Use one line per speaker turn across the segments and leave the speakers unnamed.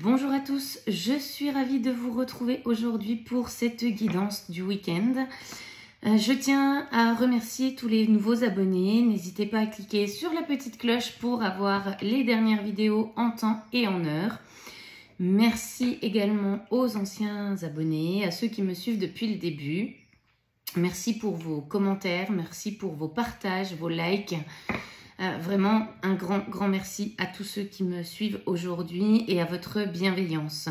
Bonjour à tous, je suis ravie de vous retrouver aujourd'hui pour cette guidance du week-end. Je tiens à remercier tous les nouveaux abonnés. N'hésitez pas à cliquer sur la petite cloche pour avoir les dernières vidéos en temps et en heure. Merci également aux anciens abonnés, à ceux qui me suivent depuis le début. Merci pour vos commentaires, merci pour vos partages, vos likes. Vraiment un grand merci à tous ceux qui me suivent aujourd'hui et à votre bienveillance.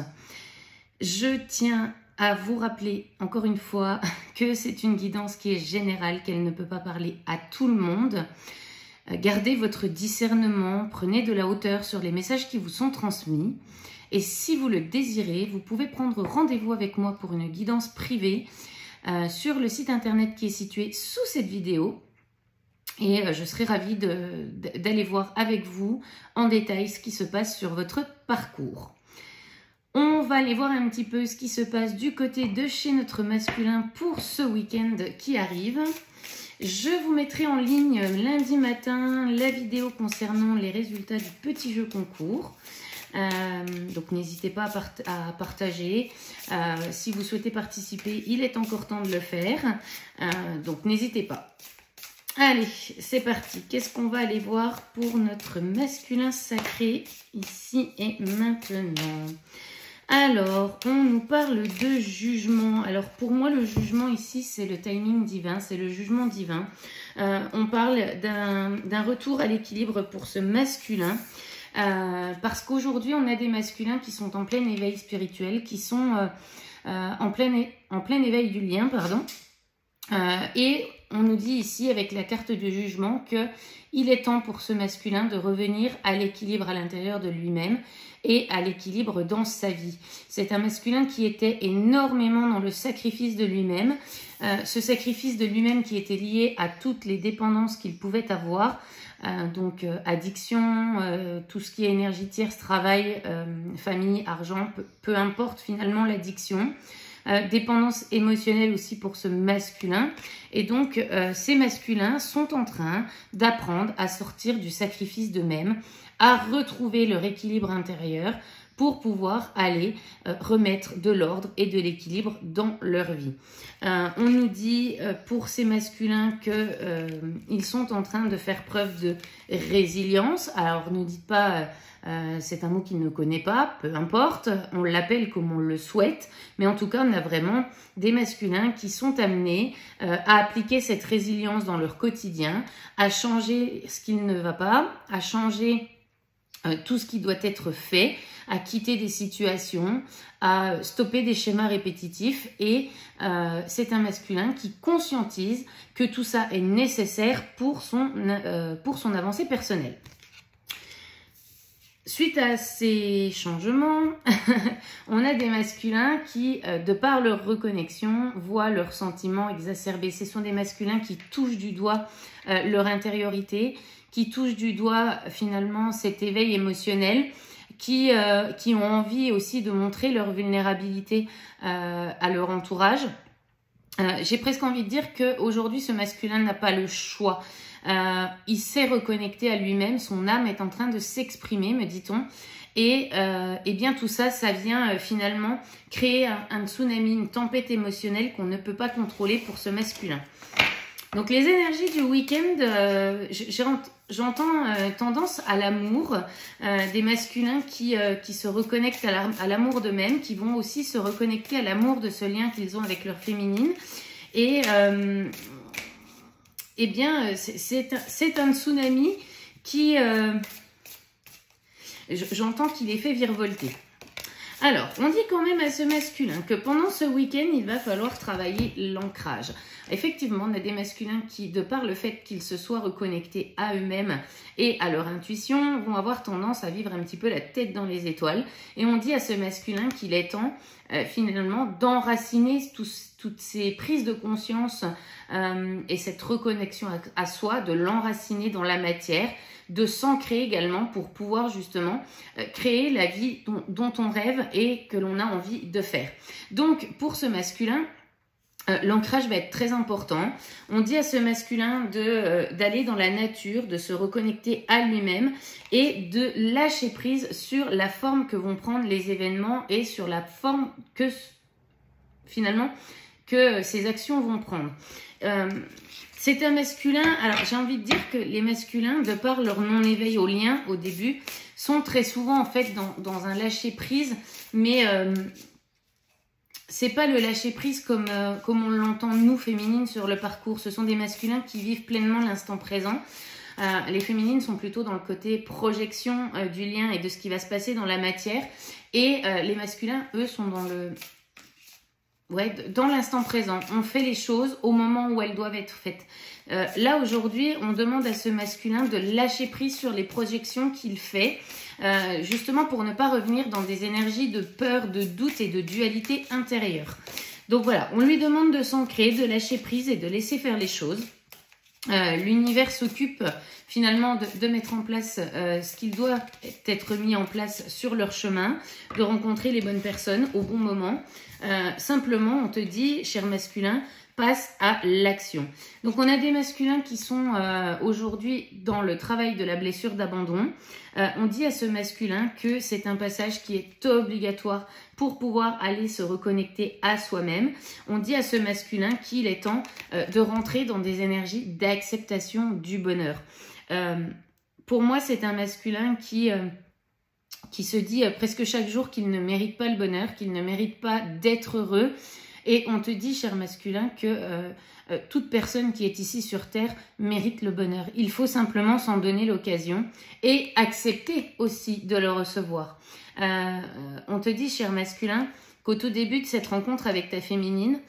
Je tiens à vous rappeler encore une fois que c'est une guidance qui est générale, qu'elle ne peut pas parler à tout le monde. Gardez votre discernement, prenez de la hauteur sur les messages qui vous sont transmis. Et si vous le désirez, vous pouvez prendre rendez-vous avec moi pour une guidance privée sur le site internet qui est situé sous cette vidéo. Et je serai ravie d'aller voir avec vous en détail ce qui se passe sur votre parcours. On va aller voir un petit peu ce qui se passe du côté de chez notre masculin pour ce week-end qui arrive. Je vous mettrai en ligne lundi matin la vidéo concernant les résultats du petit jeu concours. Donc n'hésitez pas à partager. Si vous souhaitez participer, il est encore temps de le faire. Donc n'hésitez pas. Allez, c'est parti. Qu'est-ce qu'on va aller voir pour notre masculin sacré ici et maintenant? Alors, on nous parle de jugement. Alors, pour moi, le jugement ici, c'est le timing divin, c'est le jugement divin. On parle d'un retour à l'équilibre pour ce masculin. Parce qu'aujourd'hui, on a des masculins qui sont en plein éveil spirituel, qui sont en plein éveil du lien, pardon. Et on nous dit ici avec la carte du jugement qu'il est temps pour ce masculin de revenir à l'équilibre à l'intérieur de lui-même et à l'équilibre dans sa vie. C'est un masculin qui était énormément dans le sacrifice de lui-même, ce sacrifice de lui-même qui était lié à toutes les dépendances qu'il pouvait avoir, donc addiction, tout ce qui est énergie tierce, travail, famille, argent, peu importe finalement l'addiction. Dépendance émotionnelle aussi pour ce masculin. Et donc, ces masculins sont en train d'apprendre à sortir du sacrifice d'eux-mêmes, à retrouver leur équilibre intérieur pour pouvoir aller remettre de l'ordre et de l'équilibre dans leur vie. On nous dit pour ces masculins qu'ils sont en train de faire preuve de résilience. Alors, ne dites pas... c'est un mot qu'il ne connaît pas, peu importe, on l'appelle comme on le souhaite, mais en tout cas, on a vraiment des masculins qui sont amenés à appliquer cette résilience dans leur quotidien, à changer ce qui ne va pas, à changer tout ce qui doit être fait, à quitter des situations, à stopper des schémas répétitifs et c'est un masculin qui conscientise que tout ça est nécessaire pour son avancée personnelle. Suite à ces changements, on a des masculins qui, de par leur reconnexion, voient leurs sentiments exacerbés. Ce sont des masculins qui touchent du doigt leur intériorité, qui touchent du doigt finalement cet éveil émotionnel, qui ont envie aussi de montrer leur vulnérabilité à leur entourage. J'ai presque envie de dire qu'aujourd'hui, ce masculin n'a pas le choix. Il s'est reconnecté à lui-même, son âme est en train de s'exprimer, me dit-on. Et bien tout ça, ça vient finalement créer un tsunami, une tempête émotionnelle qu'on ne peut pas contrôler pour ce masculin. Donc les énergies du week-end, j'entends tendance à l'amour, des masculins qui se reconnectent à l'amour d'eux-mêmes, qui vont aussi se reconnecter à l'amour de ce lien qu'ils ont avec leur féminine. Et eh bien, c'est un tsunami qui, j'entends qu'il est fait virevolter. Alors, on dit quand même à ce masculin que pendant ce week-end, il va falloir travailler l'ancrage. Effectivement, on a des masculins qui, de par le fait qu'ils se soient reconnectés à eux-mêmes et à leur intuition, vont avoir tendance à vivre un petit peu la tête dans les étoiles. Et on dit à ce masculin qu'il est temps, finalement, d'enraciner toutes ces prises de conscience et cette reconnexion à soi, de l'enraciner dans la matière, de s'ancrer également pour pouvoir justement créer la vie dont on rêve et que l'on a envie de faire. Donc, pour ce masculin, L'ancrage va être très important. On dit à ce masculin d'aller dans la nature, de se reconnecter à lui-même et de lâcher prise sur la forme que vont prendre les événements et sur la forme que finalement que ces actions vont prendre. C'est un masculin, alors j'ai envie de dire que les masculins, de par leur non-éveil au lien au début, sont très souvent en fait dans un lâcher-prise, mais c'est pas le lâcher-prise comme on l'entend nous, féminines, sur le parcours. Ce sont des masculins qui vivent pleinement l'instant présent. Les féminines sont plutôt dans le côté projection du lien et de ce qui va se passer dans la matière. Et les masculins, eux, sont dans l'instant présent. On fait les choses au moment où elles doivent être faites. Là, aujourd'hui, on demande à ce masculin de lâcher prise sur les projections qu'il fait, justement pour ne pas revenir dans des énergies de peur, de doute et de dualité intérieure. Donc voilà, on lui demande de s'ancrer, de lâcher prise et de laisser faire les choses. L'univers s'occupe finalement de mettre en place ce qu'il doit être mis en place sur leur chemin, de rencontrer les bonnes personnes au bon moment. Simplement, on te dit, cher masculin, passe à l'action. Donc, on a des masculins qui sont aujourd'hui dans le travail de la blessure d'abandon. On dit à ce masculin que c'est un passage qui est obligatoire pour pouvoir aller se reconnecter à soi-même. On dit à ce masculin qu'il est temps de rentrer dans des énergies d'acceptation du bonheur. Pour moi, c'est un masculin qui se dit presque chaque jour qu'il ne mérite pas le bonheur, qu'il ne mérite pas d'être heureux. Et on te dit, cher masculin, que toute personne qui est ici sur Terre mérite le bonheur. Il faut simplement s'en donner l'occasion et accepter aussi de le recevoir. On te dit, cher masculin, qu'au tout début de cette rencontre avec ta féminine,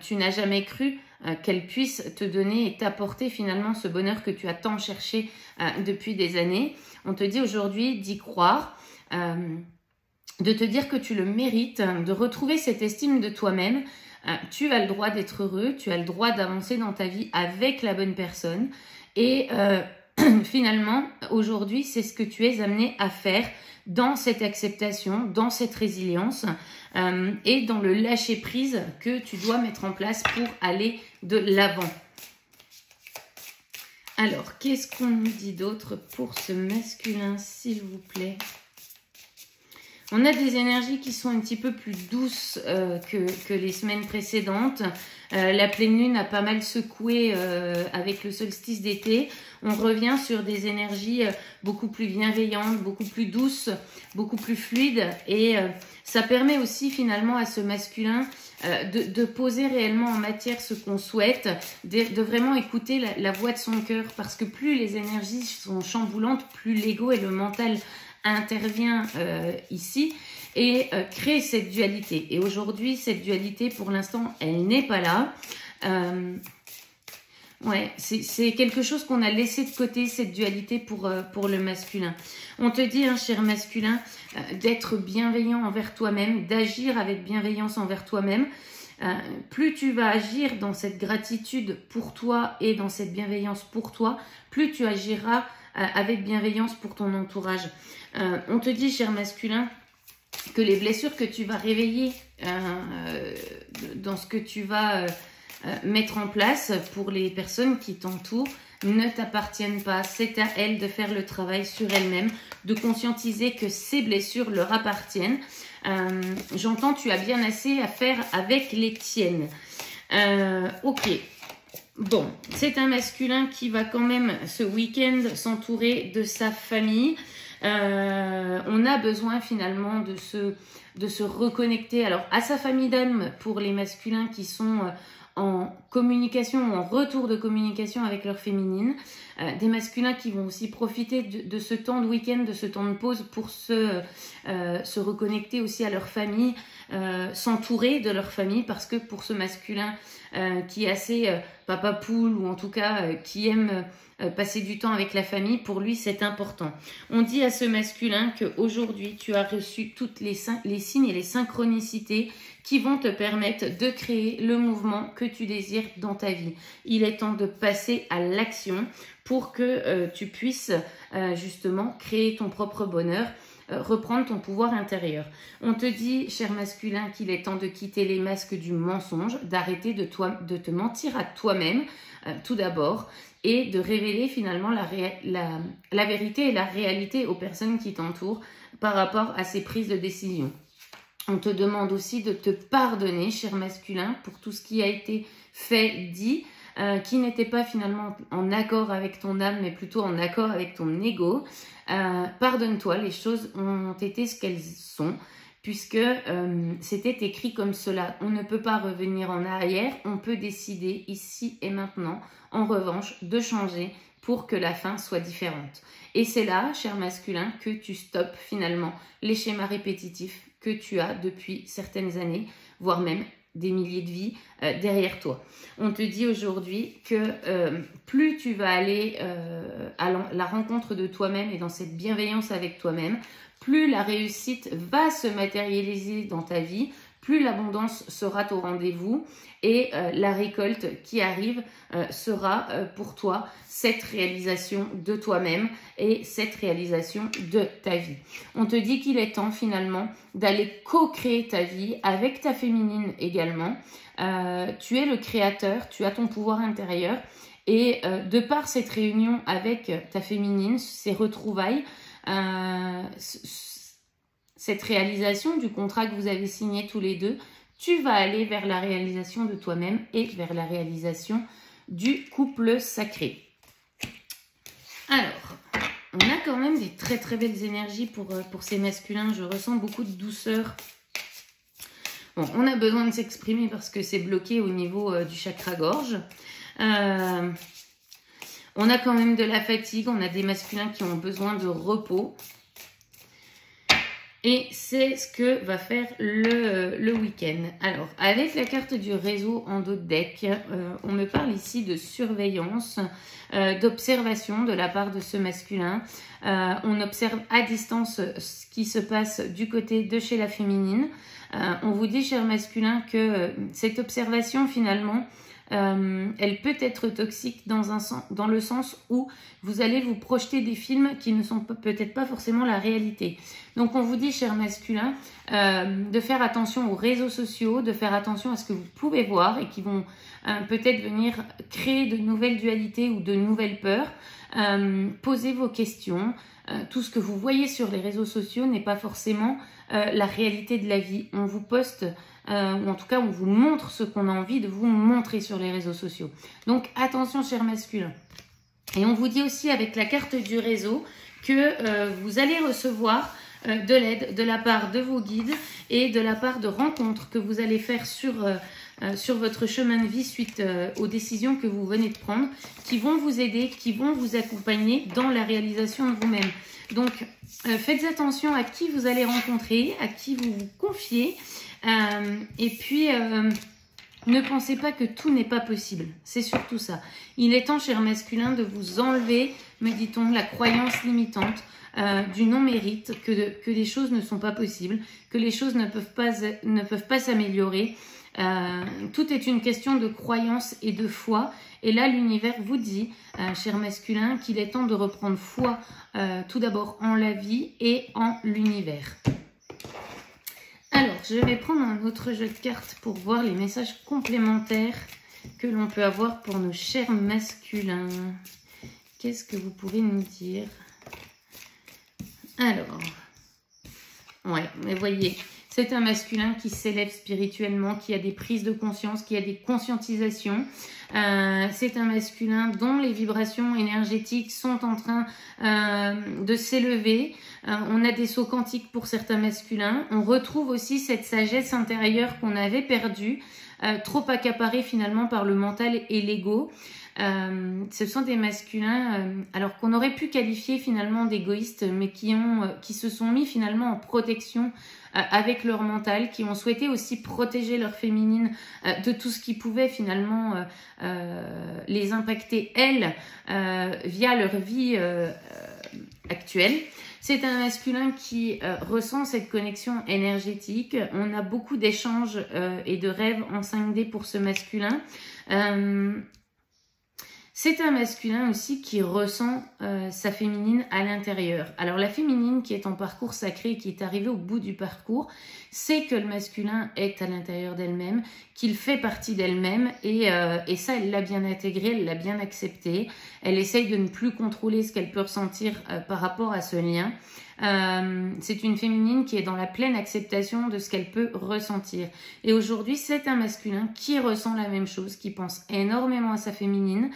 tu n'as jamais cru qu'elle puisse te donner et t'apporter finalement ce bonheur que tu as tant cherché depuis des années. On te dit aujourd'hui d'y croire, de te dire que tu le mérites, de retrouver cette estime de toi-même. Tu as le droit d'être heureux, tu as le droit d'avancer dans ta vie avec la bonne personne. Et finalement, aujourd'hui, c'est ce que tu es amené à faire dans cette acceptation, dans cette résilience et dans le lâcher-prise que tu dois mettre en place pour aller de l'avant. Alors, qu'est-ce qu'on nous dit d'autre pour ce masculin, s'il vous plaît ? On a des énergies qui sont un petit peu plus douces que les semaines précédentes. La pleine lune a pas mal secoué avec le solstice d'été. On revient sur des énergies beaucoup plus bienveillantes, beaucoup plus douces, beaucoup plus fluides. Et ça permet aussi finalement à ce masculin de poser réellement en matière ce qu'on souhaite, de vraiment écouter la voix de son cœur. Parce que plus les énergies sont chamboulantes, plus l'ego et le mental intervient ici et crée cette dualité. Et aujourd'hui, cette dualité, pour l'instant, elle n'est pas là. C'est quelque chose qu'on a laissé de côté, cette dualité pour le masculin. On te dit, hein, cher masculin, d'être bienveillant envers toi-même, d'agir avec bienveillance envers toi-même. Plus tu vas agir dans cette gratitude pour toi et dans cette bienveillance pour toi, plus tu agiras avec bienveillance pour ton entourage. On te dit, cher masculin, que les blessures que tu vas réveiller dans ce que tu vas mettre en place pour les personnes qui t'entourent ne t'appartiennent pas. C'est à elles de faire le travail sur elles-mêmes, de conscientiser que ces blessures leur appartiennent. J'entends, tu as bien assez à faire avec les tiennes. Ok. Bon, c'est un masculin qui va quand même ce week-end s'entourer de sa famille. On a besoin finalement de se reconnecter alors à sa famille d'âme pour les masculins qui sont en communication ou en retour de communication avec leur féminine. Des masculins qui vont aussi profiter de ce temps de week-end, de ce temps de pause pour se reconnecter aussi à leur famille, s'entourer de leur famille, parce que pour ce masculin qui est assez papa poule, ou en tout cas qui aime passer du temps avec la famille, pour lui c'est important. On dit à ce masculin qu'aujourd'hui tu as reçu toutes les signes et les synchronicités qui vont te permettre de créer le mouvement que tu désires dans ta vie. Il est temps de passer à l'action pour que tu puisses justement créer ton propre bonheur reprendre ton pouvoir intérieur. On te dit, cher masculin, qu'il est temps de quitter les masques du mensonge, d'arrêter de te mentir à toi-même, tout d'abord, et de révéler finalement la vérité et la réalité aux personnes qui t'entourent par rapport à ces prises de décision. On te demande aussi de te pardonner, cher masculin, pour tout ce qui a été fait, dit, qui n'était pas finalement en accord avec ton âme, mais plutôt en accord avec ton ego. Pardonne-toi, les choses ont été ce qu'elles sont, puisque c'était écrit comme cela. On ne peut pas revenir en arrière, on peut décider ici et maintenant, en revanche, de changer pour que la fin soit différente. Et c'est là, cher masculin, que tu stoppes finalement les schémas répétitifs que tu as depuis certaines années, voire même des milliers de vies derrière toi. On te dit aujourd'hui que plus tu vas aller à la rencontre de toi-même et dans cette bienveillance avec toi-même, plus la réussite va se matérialiser dans ta vie, plus l'abondance sera au rendez-vous et la récolte qui arrive sera pour toi cette réalisation de toi-même et cette réalisation de ta vie. On te dit qu'il est temps finalement d'aller co-créer ta vie avec ta féminine également. Tu es le créateur, tu as ton pouvoir intérieur et de par cette réunion avec ta féminine, ces retrouvailles, cette réalisation du contrat que vous avez signé tous les deux, tu vas aller vers la réalisation de toi-même et vers la réalisation du couple sacré. Alors, on a quand même des très très belles énergies pour ces masculins. Je ressens beaucoup de douceur. Bon, on a besoin de s'exprimer parce que c'est bloqué au niveau du chakra-gorge. On a quand même de la fatigue. On a des masculins qui ont besoin de repos. Et c'est ce que va faire le week-end. Alors, avec la carte du réseau en dos de deck, on me parle ici de surveillance, d'observation de la part de ce masculin. On observe à distance ce qui se passe du côté de chez la féminine. On vous dit, cher masculin, que cette observation, finalement, elle peut être toxique dans le sens où vous allez vous projeter des films qui ne sont peut-être pas forcément la réalité. Donc on vous dit, cher masculin, de faire attention aux réseaux sociaux, de faire attention à ce que vous pouvez voir et qui vont peut-être venir créer de nouvelles dualités ou de nouvelles peurs. Posez vos questions. Tout ce que vous voyez sur les réseaux sociaux n'est pas forcément la réalité de la vie. On vous poste, ou en tout cas on vous montre ce qu'on a envie de vous montrer sur les réseaux sociaux. Donc attention, cher masculin. Et on vous dit aussi avec la carte du réseau que vous allez recevoir de l'aide de la part de vos guides et de la part de rencontres que vous allez faire sur votre chemin de vie suite aux décisions que vous venez de prendre, qui vont vous aider, qui vont vous accompagner dans la réalisation de vous-même. Donc, faites attention à qui vous allez rencontrer, à qui vous vous confiez, et puis ne pensez pas que tout n'est pas possible. C'est surtout ça. Il est temps, cher masculin, de vous enlever, me dit-on, la croyance limitante du non-mérite, que les choses ne sont pas possibles, que les choses ne peuvent pas s'améliorer. Tout est une question de croyance et de foi. Et là, l'univers vous dit, cher masculin, qu'il est temps de reprendre foi tout d'abord en la vie et en l'univers. Alors, je vais prendre un autre jeu de cartes pour voir les messages complémentaires que l'on peut avoir pour nos chers masculins. Qu'est-ce que vous pouvez nous dire? Alors, ouais, mais voyez, c'est un masculin qui s'élève spirituellement, qui a des prises de conscience, qui a des conscientisations. C'est un masculin dont les vibrations énergétiques sont en train de s'élever. On a des sauts quantiques pour certains masculins. On retrouve aussi cette sagesse intérieure qu'on avait perdue, trop accaparée finalement par le mental et l'ego. Ce sont des masculins alors qu'on aurait pu qualifier finalement d'égoïstes, mais qui se sont mis finalement en protection avec leur mental, qui ont souhaité aussi protéger leur féminine de tout ce qui pouvait finalement les impacter elles via leur vie actuelle. C'est un masculin qui ressent cette connexion énergétique. On a beaucoup d'échanges et de rêves en 5D pour ce masculin. C'est un masculin aussi qui ressent sa féminine à l'intérieur. Alors la féminine qui est en parcours sacré, qui est arrivée au bout du parcours, c'est que le masculin est à l'intérieur d'elle-même, qu'il fait partie d'elle-même et ça elle l'a bien intégré, elle l'a bien accepté. Elle essaye de ne plus contrôler ce qu'elle peut ressentir par rapport à ce lien. C'est une féminine qui est dans la pleine acceptation de ce qu'elle peut ressentir. Et aujourd'hui, c'est un masculin qui ressent la même chose, qui pense énormément à sa féminine,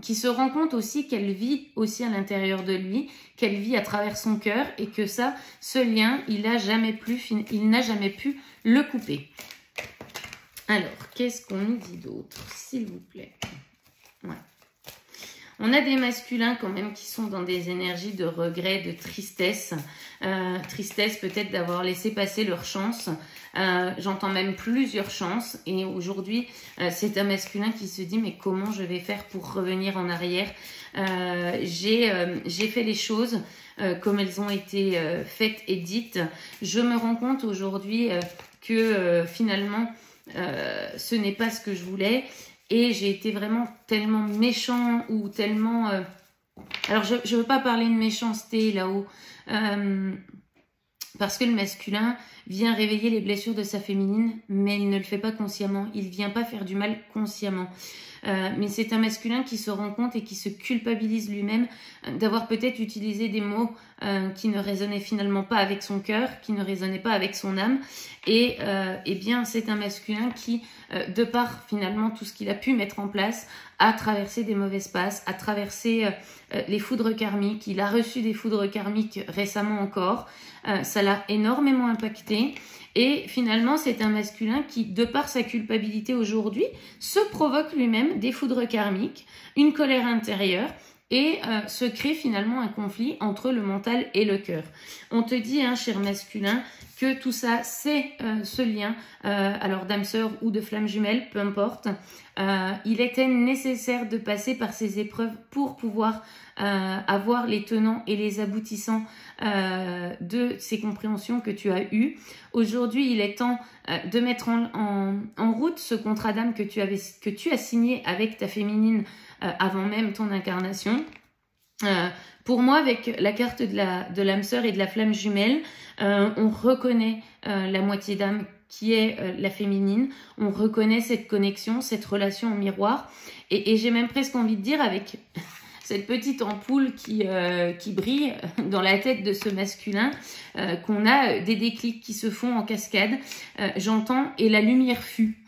qui se rend compte aussi qu'elle vit aussi à l'intérieur de lui, qu'elle vit à travers son cœur et que ça, ce lien, il n'a jamais pu le couper. Alors, qu'est-ce qu'on nous dit d'autre, s'il vous plaît? Ouais. On a des masculins quand même qui sont dans des énergies de regret, de tristesse. Tristesse peut-être d'avoir laissé passer leur chance. J'entends même plusieurs chances. Et aujourd'hui, c'est un masculin qui se dit mais comment je vais faire pour revenir en arrière? J'ai fait les choses comme elles ont été faites et dites. Je me rends compte aujourd'hui que finalement, ce n'est pas ce que je voulais. Et j'ai été vraiment tellement méchant ou tellement... Alors, je ne veux pas parler de méchanceté là-haut. Parce que le masculin vient réveiller les blessures de sa féminine, mais il ne le fait pas consciemment. Il ne vient pas faire du mal consciemment. Mais c'est un masculin qui se rend compte et qui se culpabilise lui-même d'avoir peut-être utilisé des mots qui ne résonnaient finalement pas avec son cœur, qui ne résonnaient pas avec son âme. Et bien, c'est un masculin qui, de par finalement tout ce qu'il a pu mettre en place, a traversé des mauvaises passes, a traversé les foudres karmiques. Il a reçu des foudres karmiques récemment encore. Ça l'a énormément impacté. Et finalement, c'est un masculin qui, de par sa culpabilité aujourd'hui, se provoque lui-même des foudres karmiques, une colère intérieure et se crée finalement un conflit entre le mental et le cœur. On te dit, hein, cher masculin, que tout ça, c'est ce lien, alors d'âme sœur ou de flamme jumelle, peu importe. Il était nécessaire de passer par ces épreuves pour pouvoir avoir les tenants et les aboutissants de ces compréhensions que tu as eues. Aujourd'hui, il est temps de mettre en route ce contrat d'âme que tu as signé avec ta féminine avant même ton incarnation. Pour moi, avec la carte de l'âme sœur et de la flamme jumelle, on reconnaît la moitié d'âme qui est la féminine. On reconnaît cette connexion, cette relation au miroir. Et j'ai même presque envie de dire avec cette petite ampoule qui brille dans la tête de ce masculin, qu'on a des déclics qui se font en cascade. J'entends « et la lumière fut ».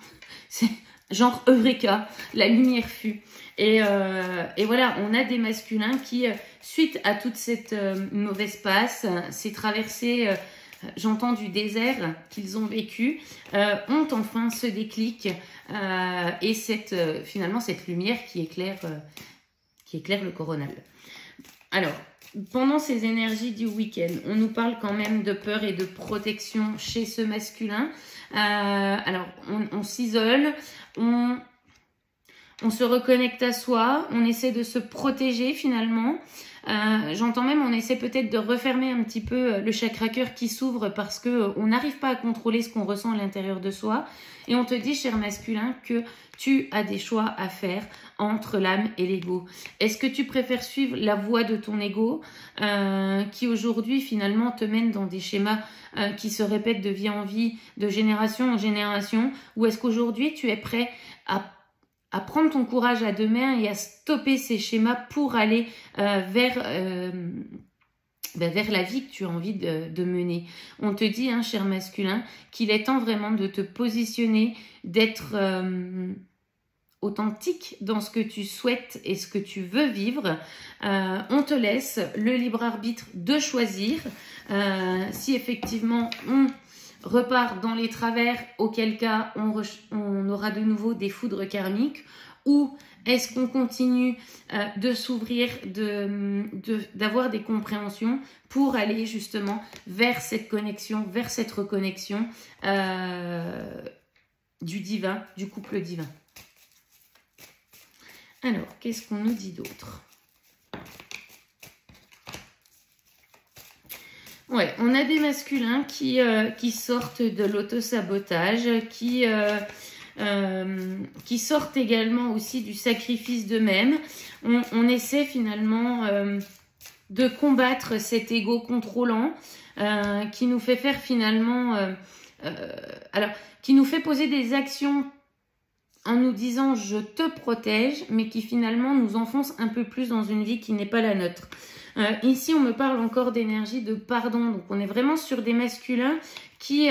C'est genre Eureka, la lumière fut. Et voilà, on a des masculins qui, suite à toute cette mauvaise passe, ces traversées, j'entends du désert qu'ils ont vécu, ont enfin ce déclic et finalement cette lumière qui éclaire le coronal. Alors, pendant ces énergies du week-end, on nous parle quand même de peur et de protection chez ce masculin. Alors, on s'isole, on se reconnecte à soi, on essaie de se protéger finalement. J'entends même, on essaie peut-être de refermer un petit peu le chakra cœur qui s'ouvre parce qu'on n'arrive pas à contrôler ce qu'on ressent à l'intérieur de soi. Et on te dit, cher masculin, que tu as des choix à faire entre l'âme et l'ego. Est-ce que tu préfères suivre la voie de ton ego qui aujourd'hui finalement te mène dans des schémas qui se répètent de vie en vie, de génération en génération, ou est-ce qu'aujourd'hui tu es prêt à prendre ton courage à deux mains et à stopper ces schémas pour aller vers la vie que tu as envie de mener. On te dit, hein, cher masculin, qu'il est temps vraiment de te positionner, d'être authentique dans ce que tu souhaites et ce que tu veux vivre. On te laisse le libre arbitre de choisir. Si effectivement on repart dans les travers, auquel cas on aura de nouveau des foudres karmiques, ou est-ce qu'on continue de s'ouvrir, d'avoir des compréhensions pour aller justement vers cette connexion, vers cette reconnexion du divin, du couple divin. Alors, qu'est-ce qu'on nous dit d'autre ? Ouais, on a des masculins qui sortent de l'autosabotage, qui qui sortent également aussi du sacrifice d'eux-mêmes. On essaie finalement de combattre cet ego contrôlant qui nous fait faire finalement... qui nous fait poser des actions en nous disant « je te protège », mais qui finalement nous enfonce un peu plus dans une vie qui n'est pas la nôtre. Ici, on me parle encore d'énergie de pardon. Donc, on est vraiment sur des masculins qui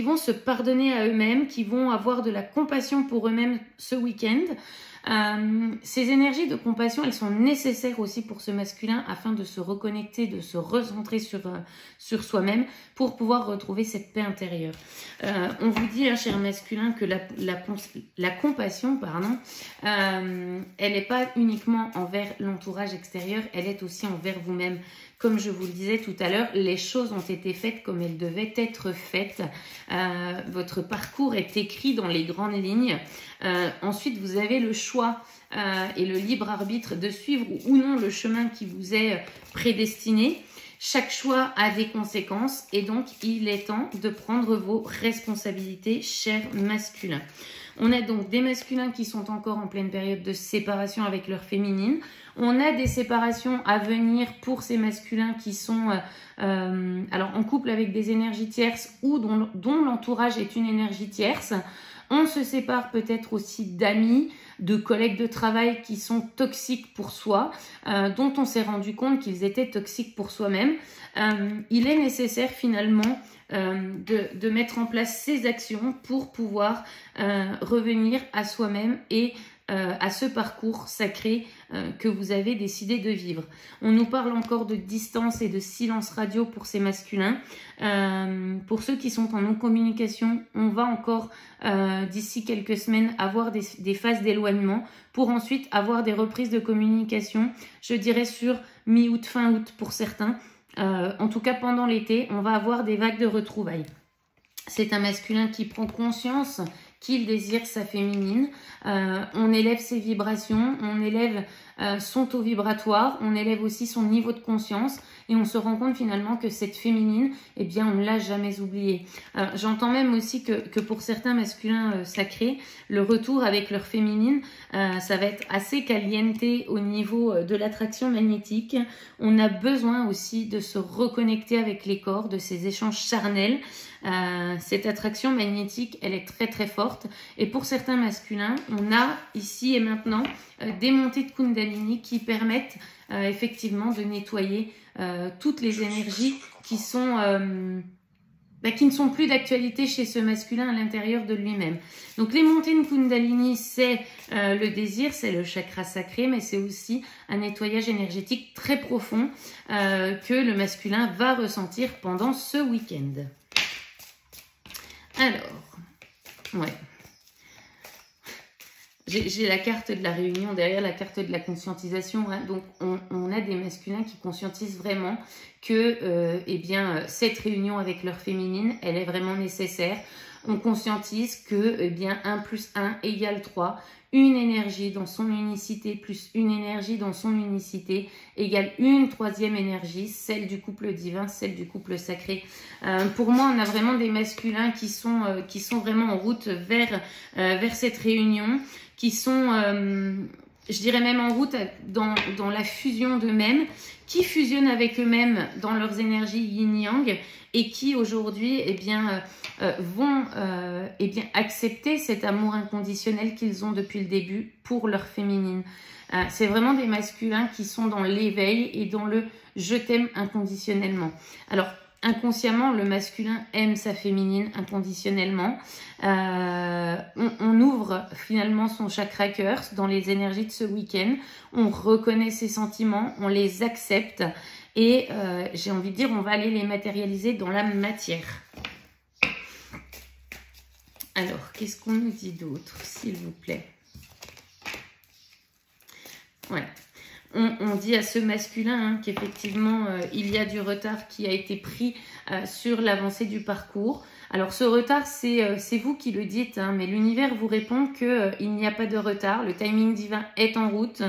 vont se pardonner à eux-mêmes, qui vont avoir de la compassion pour eux-mêmes ce week-end. Ces énergies de compassion, elles sont nécessaires aussi pour ce masculin afin de se reconnecter, de se recentrer sur soi-même pour pouvoir retrouver cette paix intérieure. On vous dit, hein, cher masculin, que la compassion, elle n'est pas uniquement envers l'entourage extérieur, elle est aussi envers vous-même. Comme je vous le disais tout à l'heure, les choses ont été faites comme elles devaient être faites. Votre parcours est écrit dans les grandes lignes. Ensuite, vous avez le choix et le libre arbitre de suivre ou non le chemin qui vous est prédestiné. Chaque choix a des conséquences et donc il est temps de prendre vos responsabilités, chers masculins. On a donc des masculins qui sont encore en pleine période de séparation avec leur féminine. On a des séparations à venir pour ces masculins qui sont alors en couple avec des énergies tierces ou dont l'entourage est une énergie tierce. On se sépare peut-être aussi d'amis, de collègues de travail qui sont toxiques pour soi, dont on s'est rendu compte qu'ils étaient toxiques pour soi-même. Il est nécessaire finalement de mettre en place ces actions pour pouvoir revenir à soi-même et à ce parcours sacré que vous avez décidé de vivre. On nous parle encore de distance et de silence radio pour ces masculins. Pour ceux qui sont en non-communication, on va encore d'ici quelques semaines avoir des phases d'éloignement pour ensuite avoir des reprises de communication, je dirais sur mi-août, fin août pour certains. En tout cas pendant l'été, on va avoir des vagues de retrouvailles. C'est un masculin qui prend conscience qu'il désire sa féminine. On élève ses vibrations, on élève son taux vibratoire, on élève aussi son niveau de conscience et on se rend compte finalement que cette féminine, eh bien, on ne l'a jamais oubliée. J'entends même aussi que pour certains masculins sacrés, le retour avec leur féminine, ça va être assez caliente au niveau de l'attraction magnétique. On a besoin aussi de se reconnecter avec les corps, de ces échanges charnels. Cette attraction magnétique, elle est très très forte et pour certains masculins, on a ici et maintenant des montées de Kundalini qui permettent effectivement de nettoyer toutes les énergies qui ne sont plus d'actualité chez ce masculin à l'intérieur de lui-même. Donc les montées de Kundalini, c'est le désir, c'est le chakra sacré, mais c'est aussi un nettoyage énergétique très profond que le masculin va ressentir pendant ce week-end. Alors, ouais. J'ai la carte de la réunion derrière, la carte de la conscientisation. Hein. Donc, on a des masculins qui conscientisent vraiment que cette réunion avec leur féminine, elle est vraiment nécessaire. On conscientise que 1 plus 1 égale 3. Une énergie dans son unicité plus une énergie dans son unicité égale une troisième énergie, celle du couple divin, celle du couple sacré. Pour moi, on a vraiment des masculins qui sont vraiment en route vers cette réunion, qui sont, je dirais même en route dans la fusion d'eux-mêmes, qui fusionnent avec eux-mêmes dans leurs énergies yin-yang et qui aujourd'hui vont accepter cet amour inconditionnel qu'ils ont depuis le début pour leur féminine. C'est vraiment des masculins qui sont dans l'éveil et dans le « je t'aime inconditionnellement ». Alors, inconsciemment, le masculin aime sa féminine inconditionnellement. On ouvre finalement son chakra cœur dans les énergies de ce week-end. On reconnaît ses sentiments, on les accepte et j'ai envie de dire, on va aller les matérialiser dans la matière. Alors, qu'est-ce qu'on nous dit d'autre, s'il vous plaît? Voilà. On dit à ce masculin qu'effectivement, il y a du retard qui a été pris sur l'avancée du parcours. Alors, ce retard, c'est vous qui le dites, mais l'univers vous répond qu'il n'y a pas de retard. Le timing divin est en route.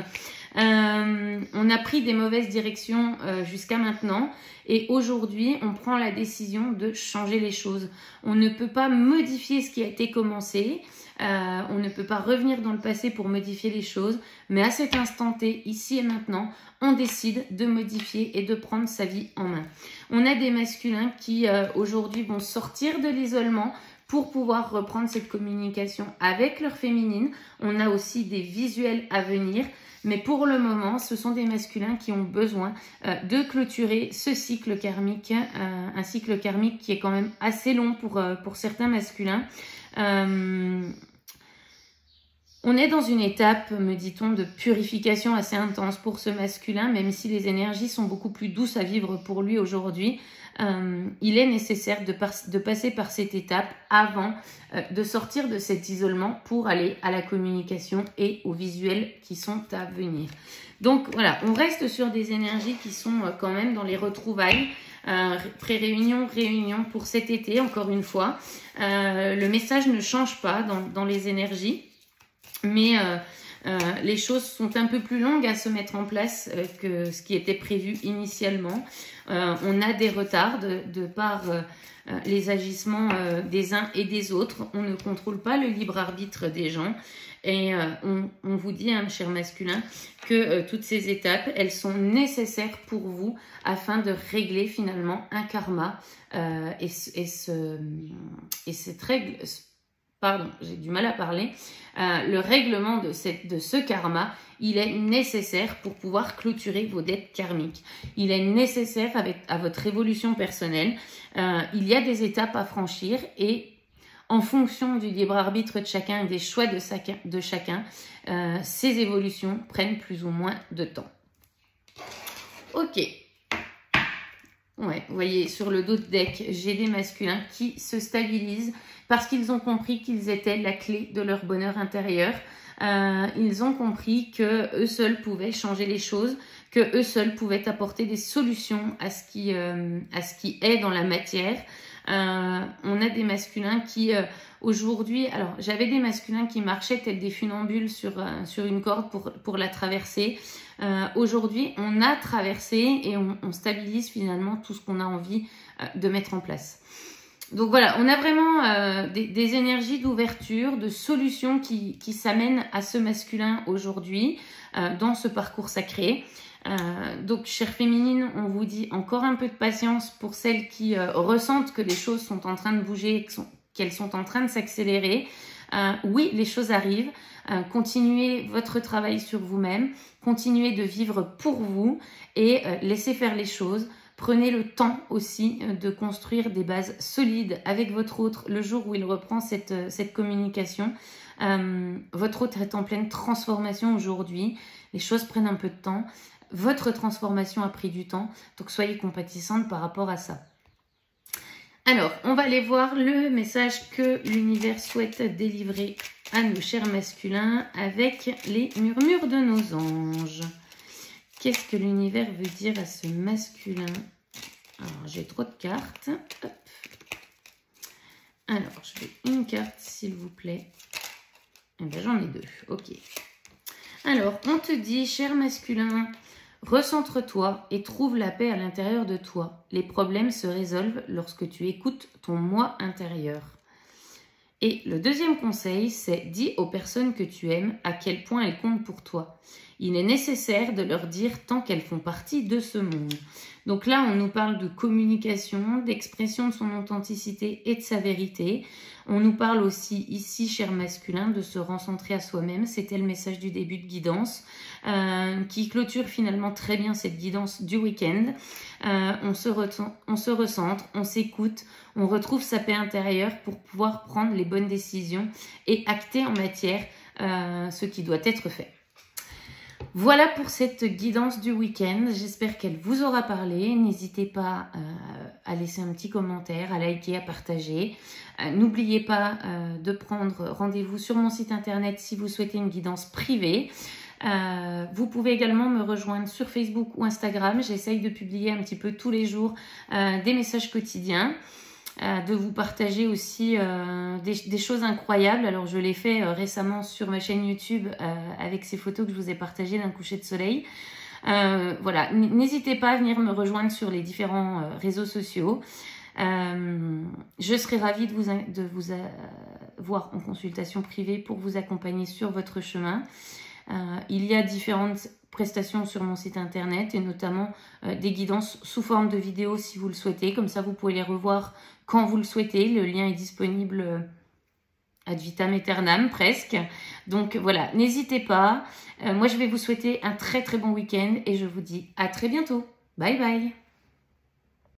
On a pris des mauvaises directions jusqu'à maintenant et aujourd'hui, on prend la décision de changer les choses. On ne peut pas modifier ce qui a été commencé. On ne peut pas revenir dans le passé pour modifier les choses, mais à cet instant T, ici et maintenant, on décide de modifier et de prendre sa vie en main. On a des masculins qui aujourd'hui vont sortir de l'isolement pour pouvoir reprendre cette communication avec leur féminine. On a aussi des visuels à venir, mais pour le moment, ce sont des masculins qui ont besoin de clôturer ce cycle karmique, un cycle karmique qui est quand même assez long pour certains masculins. On est dans une étape, me dit-on, de purification assez intense pour ce masculin, même si les énergies sont beaucoup plus douces à vivre pour lui aujourd'hui. Il est nécessaire de passer par cette étape avant de sortir de cet isolement pour aller à la communication et aux visuels qui sont à venir. Donc voilà, on reste sur des énergies qui sont quand même dans les retrouvailles, pré-réunion, réunion pour cet été, encore une fois. Le message ne change pas dans les énergies. Mais les choses sont un peu plus longues à se mettre en place que ce qui était prévu initialement. On a des retards de par les agissements des uns et des autres. On ne contrôle pas le libre arbitre des gens. Et on vous dit, hein, cher masculin, que toutes ces étapes, elles sont nécessaires pour vous afin de régler finalement un karma. Et cette règle... Pardon, j'ai du mal à parler. Le règlement de ce karma, il est nécessaire pour pouvoir clôturer vos dettes karmiques. Il est nécessaire à votre évolution personnelle. Il y a des étapes à franchir et en fonction du libre arbitre de chacun et des choix de chacun, ces évolutions prennent plus ou moins de temps. Ok. Ouais, vous voyez, sur le dos de deck, j'ai des masculins qui se stabilisent parce qu'ils ont compris qu'ils étaient la clé de leur bonheur intérieur. Ils ont compris que eux seuls pouvaient changer les choses, que eux seuls pouvaient apporter des solutions à ce qui est dans la matière. On a des masculins qui aujourd'hui, alors j'avais des masculins qui marchaient tels des funambules sur une corde pour la traverser. Aujourd'hui, on a traversé et on stabilise finalement tout ce qu'on a envie de mettre en place. Donc voilà, on a vraiment des énergies d'ouverture, de solutions qui s'amènent à ce masculin aujourd'hui dans ce parcours sacré. Donc, chère féminine, on vous dit encore un peu de patience pour celles qui ressentent que les choses sont en train de bouger, qu'elles sont en train de s'accélérer. Oui, les choses arrivent. Continuez votre travail sur vous-même. Continuez de vivre pour vous et laissez faire les choses. Prenez le temps aussi de construire des bases solides avec votre autre le jour où il reprend cette communication. Votre autre est en pleine transformation aujourd'hui. Les choses prennent un peu de temps. Votre transformation a pris du temps. Donc, soyez compatissante par rapport à ça. Alors, on va aller voir le message que l'univers souhaite délivrer à nos chers masculins avec les murmures de nos anges. Qu'est-ce que l'univers veut dire à ce masculin? Alors, j'ai trop de cartes. Hop. Alors, je vais une carte, s'il vous plaît. Eh bien, j'en ai deux. Ok. Alors, on te dit, cher masculin, recentre-toi et trouve la paix à l'intérieur de toi. Les problèmes se résolvent lorsque tu écoutes ton moi intérieur. Et le deuxième conseil, c'est dis aux personnes que tu aimes à quel point elles comptent pour toi. Il est nécessaire de leur dire tant qu'elles font partie de ce monde. Donc là, on nous parle de communication, d'expression de son authenticité et de sa vérité. On nous parle aussi ici, cher masculin, de se recentrer à soi-même. C'était le message du début de guidance qui clôture finalement très bien cette guidance du week-end. On se recentre, on s'écoute, on retrouve sa paix intérieure pour pouvoir prendre les bonnes décisions et acter en matière ce qui doit être fait. Voilà pour cette guidance du week-end. J'espère qu'elle vous aura parlé. N'hésitez pas à laisser un petit commentaire, à liker, à partager. N'oubliez pas de prendre rendez-vous sur mon site internet si vous souhaitez une guidance privée. Vous pouvez également me rejoindre sur Facebook ou Instagram. J'essaye de publier un petit peu tous les jours des messages quotidiens. de vous partager aussi des choses incroyables. Alors je l'ai fait récemment sur ma chaîne YouTube avec ces photos que je vous ai partagées d'un coucher de soleil. Voilà, n'hésitez pas à venir me rejoindre sur les différents réseaux sociaux. Je serai ravie de vous voir en consultation privée pour vous accompagner sur votre chemin. Il y a différentes prestations sur mon site internet et notamment des guidances sous forme de vidéos si vous le souhaitez. Comme ça, vous pouvez les revoir quand vous le souhaitez. Le lien est disponible ad vitam aeternam presque. Donc voilà, n'hésitez pas. Moi, je vais vous souhaiter un très très bon week-end et je vous dis à très bientôt. Bye bye.